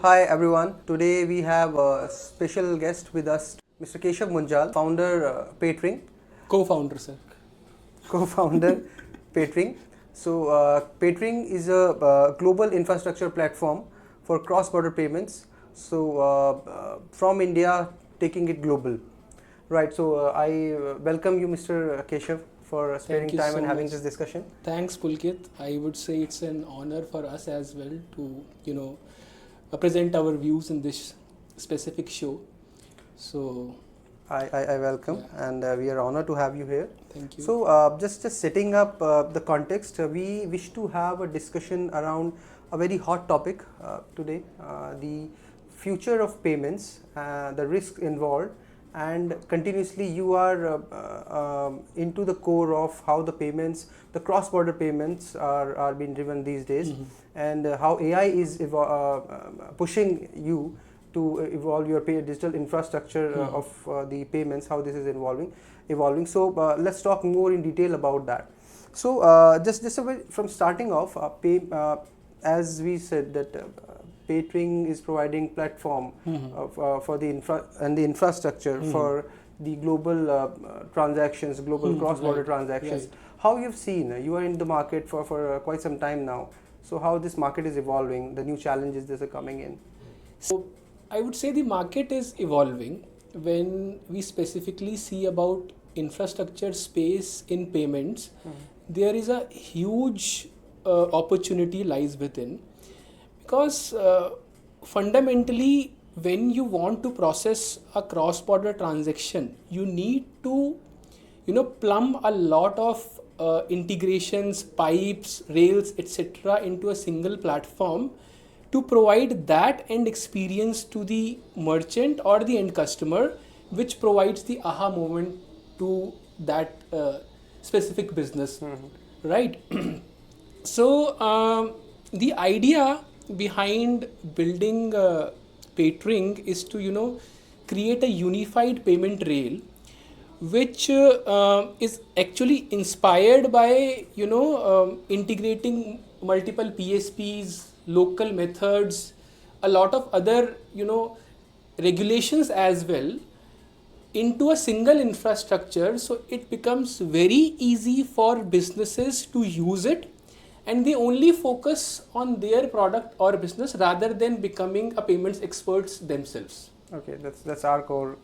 hi everyone. Today we have a special guest with us, Mr. Keshav Munjal, founder Paytring, Co-founder, sir. co-founder Paytring. So Paytring is a global infrastructure platform for cross-border payments. So from India, taking it global. Right. So I welcome you, Mr. Keshav, for sparing Thank you time so and having much. this discussion. Thanks, Pulkit. I would say it's an honor for us as well to, present our views in this specific show. So, I welcome, Yeah. and we are honored to have you here. thank you. So, just setting up the context, we wish to have a discussion around a very hot topic today: the future of payments, the risk involved, and continuously you are into the core of how the payments, the cross-border payments, are being driven these days, and how AI is pushing you to evolve your digital infrastructure of the payments, how this is evolving. So let's talk more in detail about that. So just a way from starting off, as we said that Paytring is providing platform for the infrastructure for the global transactions, global cross-border Right, transactions. right. How you've seen, you are in the market for quite some time now. So how this market is evolving, the new challenges that are coming in. So, I would say the market is evolving when we specifically see about infrastructure space in payments. There is a huge opportunity lies within because fundamentally when you want to process a cross-border transaction, you need to plumb a lot of integrations, pipes, rails, etc. into a single platform to provide that end experience to the merchant or the end customer, which provides the aha moment to that specific business, right? So the idea behind building Paytring is to create a unified payment rail which is actually inspired by integrating multiple PSPs, local methods, a lot of other regulations as well into a single infrastructure, so it becomes very easy for businesses to use it and they only focus on their product or business rather than becoming a payments experts themselves. Okay, that's our core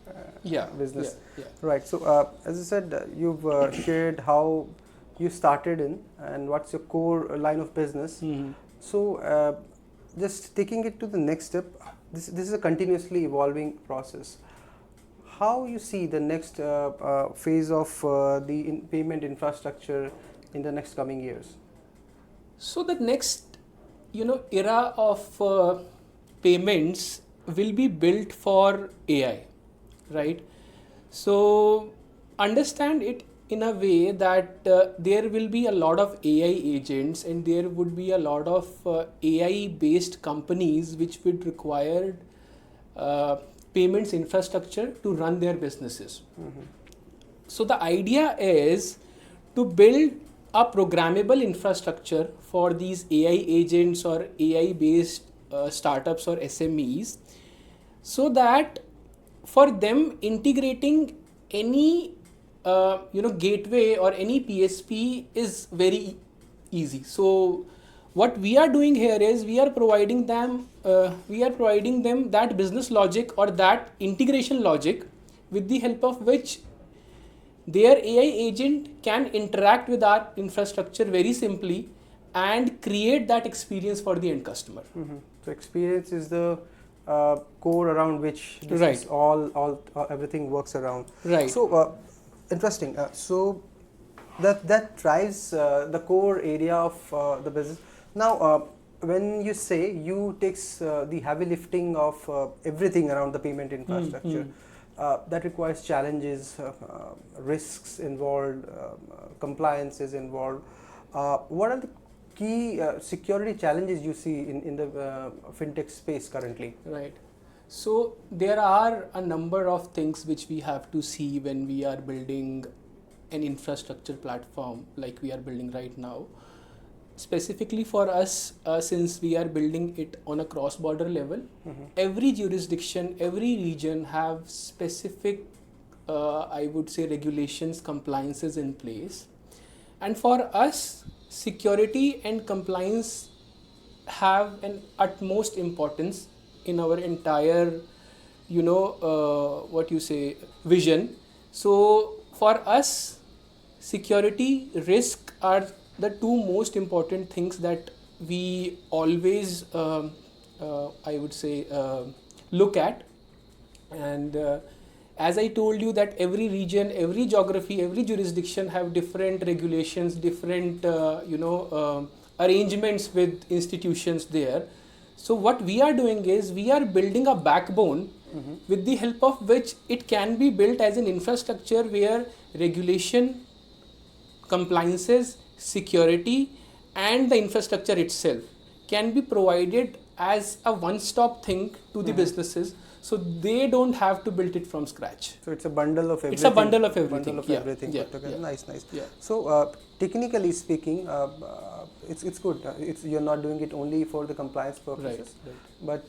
business. Yeah. Right. So, as I said, you've shared how you started in and what's your core line of business. So, just taking it to the next step, this is a continuously evolving process. How you see the next phase of the payment infrastructure in the next coming years? So the next era of payments will be built for AI, right? So understand it in a way that there will be a lot of AI agents and there would be a lot of AI based companies which would require payments infrastructure to run their businesses. So the idea is to build a programmable infrastructure for these AI agents or AI based startups or SMEs, so that for them integrating any gateway or any PSP is very easy. So what we are doing here is we are providing them that business logic or that integration logic with the help of which their AI agent can interact with our infrastructure very simply and create that experience for the end customer. So, experience is the core around which this Right. is all everything works around. Right. So, interesting. So that drives the core area of the business. Now, when you say you takes the heavy lifting of everything around the payment infrastructure, that requires challenges, risks involved, compliance is involved. What are the key security challenges you see in the fintech space currently? Right. So there are a number of things which we have to see when we are building an infrastructure platform like we are building right now. specifically for us, since we are building it on a cross-border level, every jurisdiction, every region have specific, I would say, regulations, compliances in place. And for us, security and compliance have an utmost importance in our entire, vision. So for us, security, risk are the two most important things that we always, I would say, look at. And as I told you, that every region, every geography, every jurisdiction have different regulations, different arrangements with institutions there. So what we are doing is we are building a backbone with the help of which it can be built as an infrastructure where regulation, compliances, security, and the infrastructure itself can be provided as a one-stop thing to the businesses, so they don't have to build it from scratch. So it's a bundle of everything. It's a bundle of everything. Bundle of Yeah, everything yeah, put together. yeah. Nice. Yeah. So technically speaking, it's good. You're not doing it only for the compliance purposes, but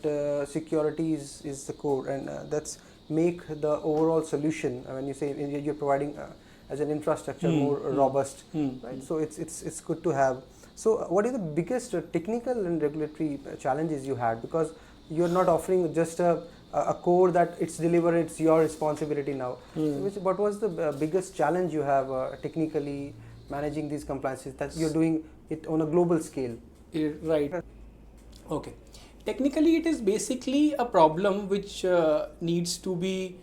security is the core, and that's make the overall solution. When you say you're providing as an infrastructure more robust, right? So it's good to have. So what is the biggest technical and regulatory challenges you had, because you're not offering just a core that it's delivered, it's your responsibility now. What was the biggest challenge you have technically managing these compliances, that you're doing it on a global scale? Right. Okay. Technically, it is basically a problem which needs to be,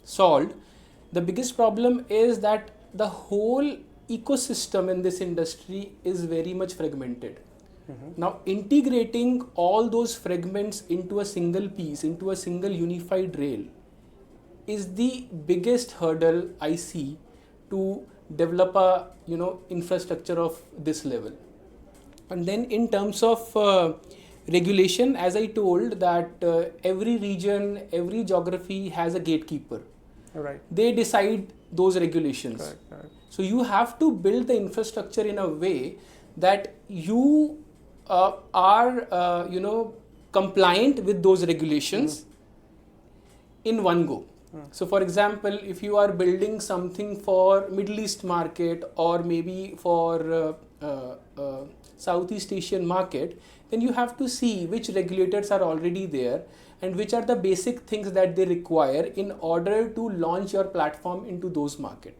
solved. The biggest problem is that the whole ecosystem in this industry is very much fragmented. Now, integrating all those fragments into a single piece, into a single unified rail, is the biggest hurdle I see to develop a infrastructure of this level. And then in terms of regulation, as I told, that every region, every geography has a gatekeeper. Right. They decide those regulations. Correct. So you have to build the infrastructure in a way that you are compliant with those regulations in one go. So for example, if you are building something for Middle East market, or maybe for Southeast Asian market, then you have to see which regulators are already there and which are the basic things that they require in order to launch your platform into those market.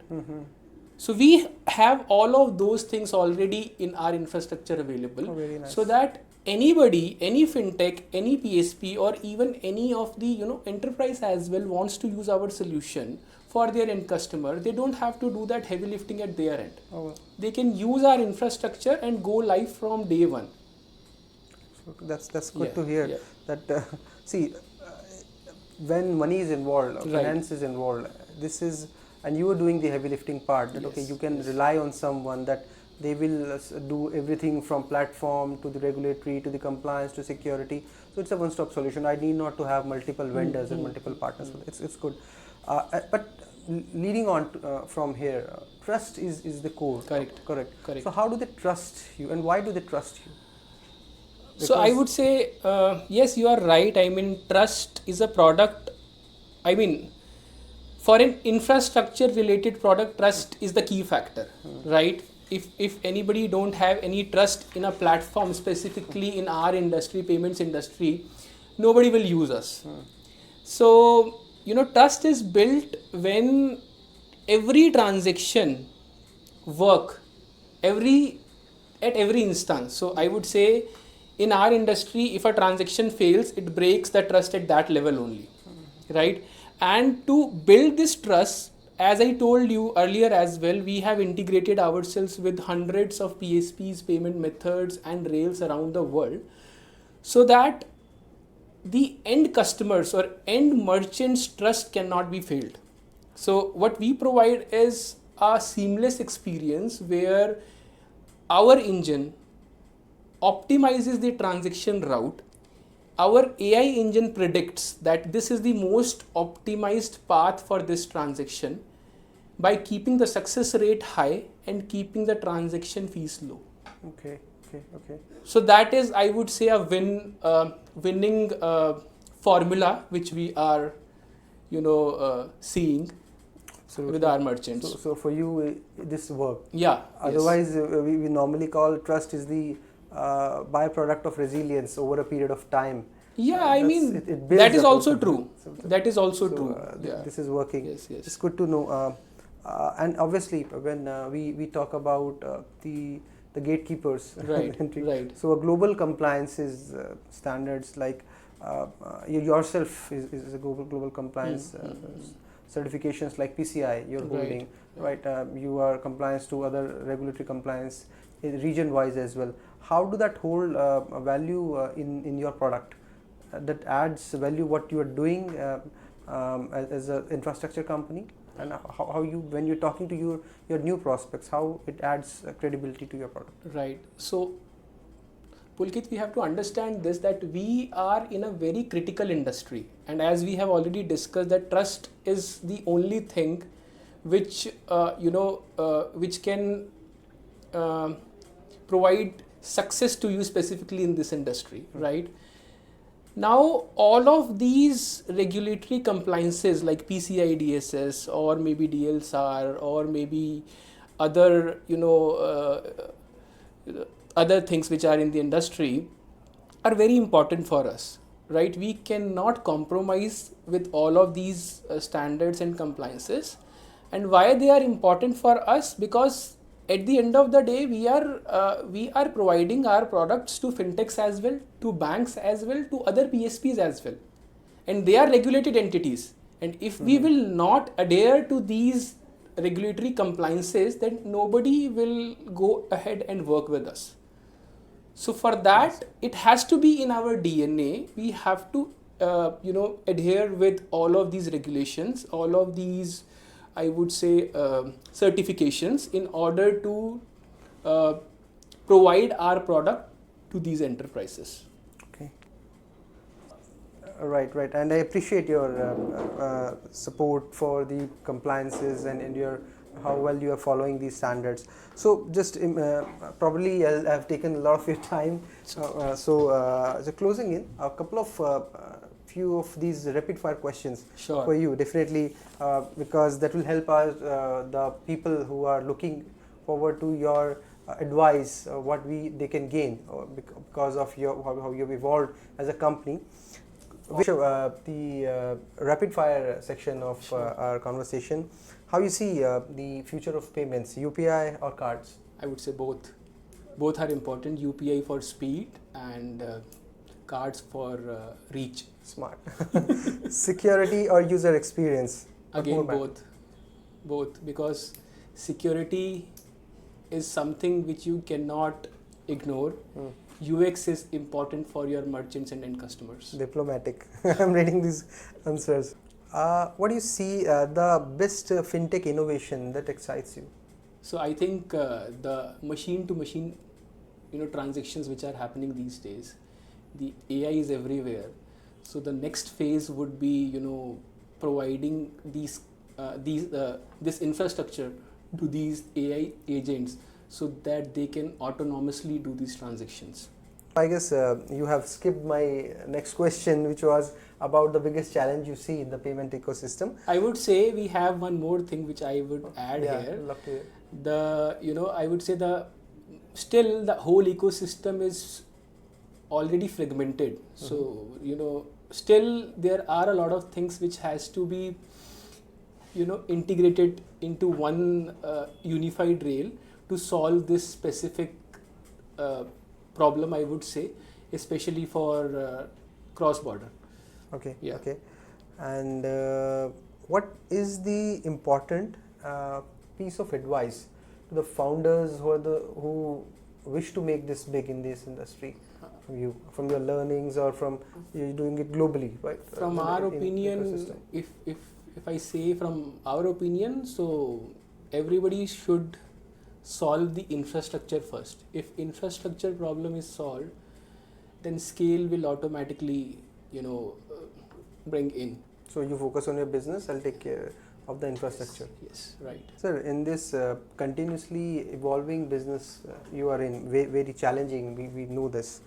So we have all of those things already in our infrastructure available. Oh, very nice. So that anybody, any fintech, any PSP, or even any of the enterprise as well wants to use our solution for their end customer, they don't have to do that heavy lifting at their end. They can use our infrastructure and go live from day one. So that's good to hear. That when money is involved, finance is involved, this is, and you are doing the heavy lifting part, that okay, you can rely on someone that they will do everything from platform to the regulatory to the compliance to security. So it's a one-stop solution. I need not to have multiple vendors and multiple partners. It's good. But leading on from here, trust is the core. Correct. So how do they trust you, and why do they trust you? Because so I would say, yes, you are right. I mean, trust is a product. I mean, for an infrastructure related product, trust is the key factor, right? If anybody don't have any trust in a platform, specifically in our industry, payments industry, nobody will use us. So, trust is built when every transaction work at every instance. So I would say, in our industry, if a transaction fails, it breaks the trust at that level only, right? And to build this trust, as I told you earlier as well, we have integrated ourselves with hundreds of PSPs, payment methods and rails around the world, so that the end customers or end merchants' trust cannot be failed. So what we provide is a seamless experience where our engine optimizes the transaction route. Our AI engine predicts that this is the most optimized path for this transaction, by keeping the success rate high and keeping the transaction fees low. Okay. So that is, I would say, a winning formula which we are, seeing with our merchants. So for you, this work. Yeah. Otherwise, we normally call trust is the byproduct of resilience over a period of time. Yeah, I mean, it builds that is up also over true. That is also true. This is working. Yes. It's good to know. And obviously, when we talk about the gatekeepers, Right. So a global compliance is standards like you yourself is a global compliance certifications like PCI you're holding, right? You are compliance to other regulatory compliance region wise as well. How do that hold value in your product? That adds value what you are doing as an infrastructure company, and how you, when you're talking to your new prospects, how it adds credibility to your product. Right. So, Pulkit, we have to understand this, that we are in a very critical industry, and as we have already discussed, that trust is the only thing which which can provide success to you specifically in this industry, right? Now, all of these regulatory compliances like PCI DSS or maybe DLSR or maybe other, other things which are in the industry are very important for us, right? We cannot compromise with all of these standards and compliances. And why they are important for us? Because at the end of the day, we are providing our products to fintechs as well, to banks as well, to other PSPs as well, and they are regulated entities. And if we will not adhere to these regulatory compliances, then nobody will go ahead and work with us. So for that, it has to be in our DNA. We have to adhere with all of these regulations, all of these, I would say, certifications in order to provide our product to these enterprises. Okay. Right. And I appreciate your support for the compliances and your how well you are following these standards. So just probably I've taken a lot of your time. So closing in, a couple of few of these rapid fire questions for you, definitely, because that will help us, the people who are looking forward to your advice, what they can gain because of how you've evolved as a company. The rapid fire section of our conversation, how you see the future of payments, UPI or cards? I would say both. Both are important. UPI for speed and cards for reach. Smart. Security or user experience? Again, both, because security is something which you cannot ignore. UX is important for your merchants and end customers. Diplomatic. I'm reading these answers. What do you see the best fintech innovation that excites you? So I think the machine-to-machine, transactions which are happening these days, the AI is everywhere. So the next phase would be, providing this infrastructure to these AI agents so that they can autonomously do these transactions. I guess you have skipped my next question, which was about the biggest challenge you see in the payment ecosystem. I would say we have one more thing which I would add here. Love to hear. I would say still the whole ecosystem is already fragmented. So, still there are a lot of things which has to be, integrated into one unified rail to solve this specific problem, I would say, especially for cross-border. Okay. And what is the important piece of advice to the founders who wish to make this big in this industry, from your learnings or from you doing it globally, right? From our opinion, if I say from our opinion, so everybody should solve the infrastructure first. If infrastructure problem is solved, then scale will automatically, bring in. So you focus on your business, I'll take care of the infrastructure. Yes, right. Sir, in this continuously evolving business you are in, very challenging, we know this.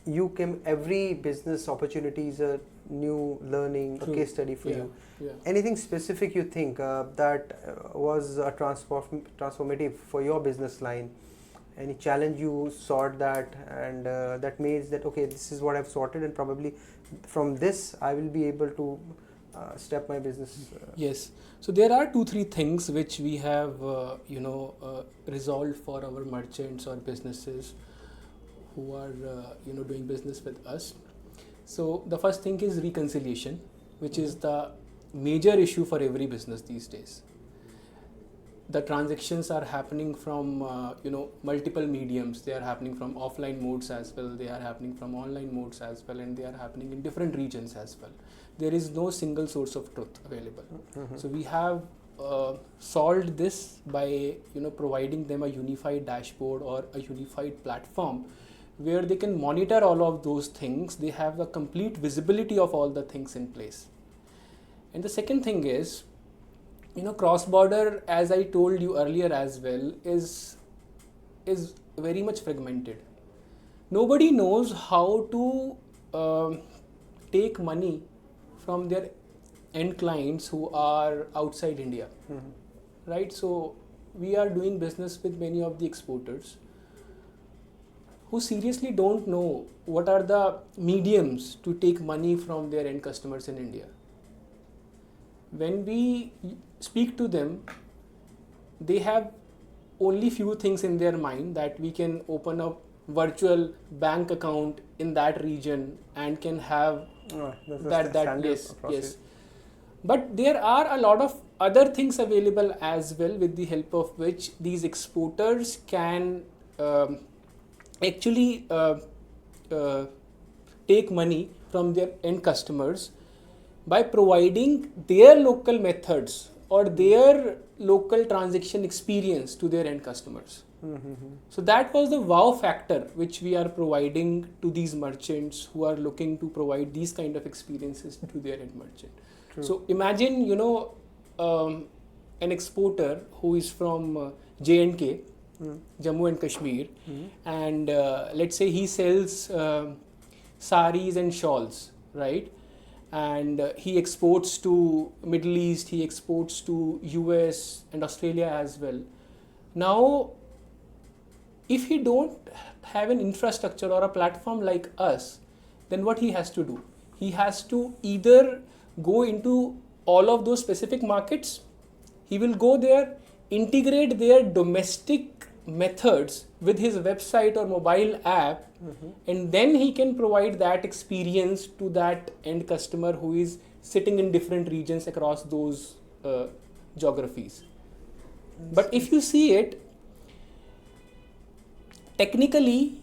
You came, every business opportunity is a new learning, True. a case study for Yeah, you. yeah. Anything specific you think that was a transformative for your business line? Any challenge you sought that, and that means that okay, this is what I've sorted, and probably from this I will be able to step my business. Yes. So there are 2-3 things which we have, resolved for our merchants or businesses who are, doing business with us. So the first thing is reconciliation, which is the major issue for every business these days. The transactions are happening from, multiple mediums. They are happening from offline modes as well. They are happening from online modes as well, and they are happening in different regions as well. There is no single source of truth available. So we have solved this by, providing them a unified dashboard or a unified platform where they can monitor all of those things. They have a complete visibility of all the things in place. And the second thing is, cross-border, as I told you earlier as well, is very much fragmented. Nobody knows how to take money from their end clients who are outside India, right? So we are doing business with many of the exporters who seriously don't know what are the mediums to take money from their end customers in India. When we speak to them, they have only few things in their mind, that we can open a virtual bank account in that region and can have that yes. But there are a lot of other things available as well, with the help of which these exporters can actually take money from their end customers by providing their local methods or their local transaction experience to their end customers. So that was the wow factor which we are providing to these merchants who are looking to provide these kind of experiences to their end merchant. True. So imagine, an exporter who is from J&K, Jammu and Kashmir, and let's say he sells saris and shawls, right? And he exports to Middle East, he exports to US and Australia as well. Now, if he don't have an infrastructure or a platform like us, then what he has to do? He has to either go into all of those specific markets, he will go there, integrate their domestic methods with his website or mobile app, and then he can provide that experience to that end customer who is sitting in different regions across those geographies. But if you see it, technically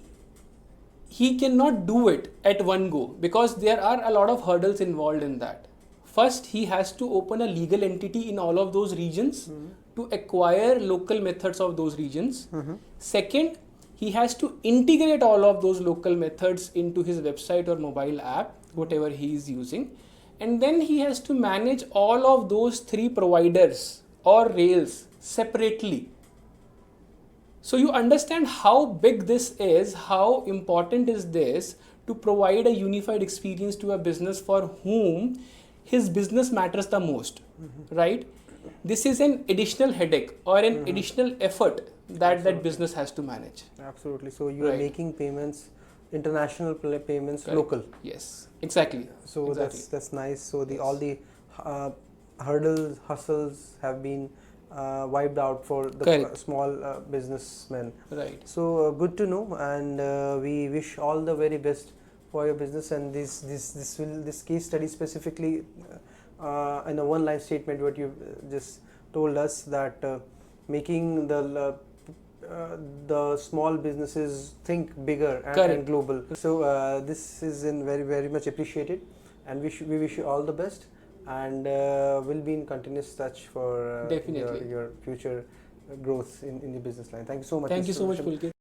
he cannot do it at one go, because there are a lot of hurdles involved in that. First, he has to open a legal entity in all of those regions to acquire local methods of those regions. Second, he has to integrate all of those local methods into his website or mobile app, whatever he is using. And then he has to manage all of those 3 providers or rails separately. So you understand how big this is, how important is this to provide a unified experience to a business for whom his business matters the most, right? This is an additional headache or an additional effort that that business has to manage. Absolutely. So you are making payments, international payments, local. Yes, exactly. So exactly. that's nice. So all the hurdles, hustles have been wiped out for the small businessmen. Right. So good to know, and we wish all the very best for your business. And this case study specifically, in a one-line statement, what you just told us, that making the small businesses think bigger and global. So this is very, very much appreciated, and we wish you all the best, and we'll be in continuous touch for your future growth in the business line. Thank you so much. Thank you so much, Pulkit.